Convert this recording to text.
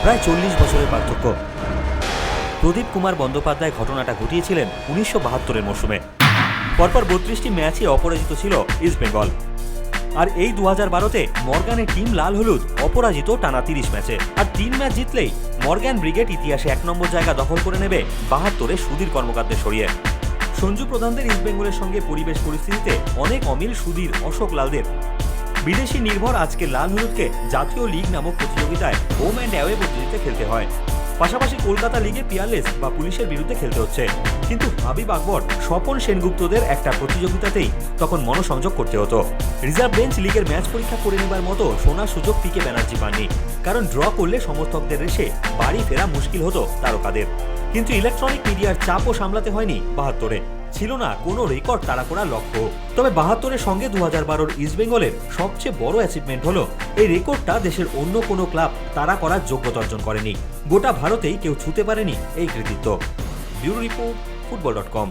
প্রায় 40 বছরের পার্থক্য। প্রদীপ কুমার বন্দ্যোপাধ্যায় ঘটনাটা ঘটিয়েছিলেন 1972-এর মরশুমে। পরপর 32টি ম্যাচে অপরাজিত ছিল ইস্টবেঙ্গল। আর এই 2012-তে মর্গানের টিম লাল হলুদ অপরাজিত টানা 30 ম্যাচে। আর 3 ম্যাচ জিতলেই মর্গান ব্রিগেড ইতিহাসে 1 নম্বর জায়গা দখল করে নেবে 72-এ সুধীর কর্মকারদের সরিয়ে। সঞ্জু প্রধানদের ইস্টবেঙ্গলের সঙ্গে পরিবেশ পরিস্থিতিতে অনেক অমিল সুধীর, অশোক লালদের। বিদেশি নির্ভর আজকে লাল হলুদকে জাতীয় লিগ নামক প্রতিযোগিতায় হোম অ্যান্ড অ্যাওয়ে পদ্ধতিতে খেলতে হয়। পাশাপাশি কলকাতা লিগে পিয়ারলেস বা পুলিশের বিরুদ্ধে খেলতে হচ্ছে। কিন্তু হাবিব আকবর, স্বপন সেনগুপ্তদের একটা প্রতিযোগিতাতেই তখন মনোসংযোগ করতে হতো। রিজার্ভ বেঞ্চ লিগের ম্যাচ পরীক্ষা করে নেবার মতো সোনার সুযোগ পিকে ব্যানার্জি পাননি, কারণ ড্র করলে সমর্থকদের রেসে বাড়ি ফেরা মুশকিল হতো তারকাদের। কিন্তু ইলেকট্রনিক মিডিয়ার চাপও সামলাতে হয়নি 72-এ। ছিল না কোনো রেকর্ড তাড়া করার লক্ষ্য। তবে 72-এর সঙ্গে 2012-র ইস্টবেঙ্গলের সবচেয়ে বড় অ্যাচিভমেন্ট হলো এই রেকর্ডটা দেশের অন্য কোনো ক্লাব তাড়া করার যোগ্যতা অর্জন করেনি। গোটা ভারতেই কেউ ছুঁতে পারেনি এই কৃতিত্ব। Bureau report, football.com।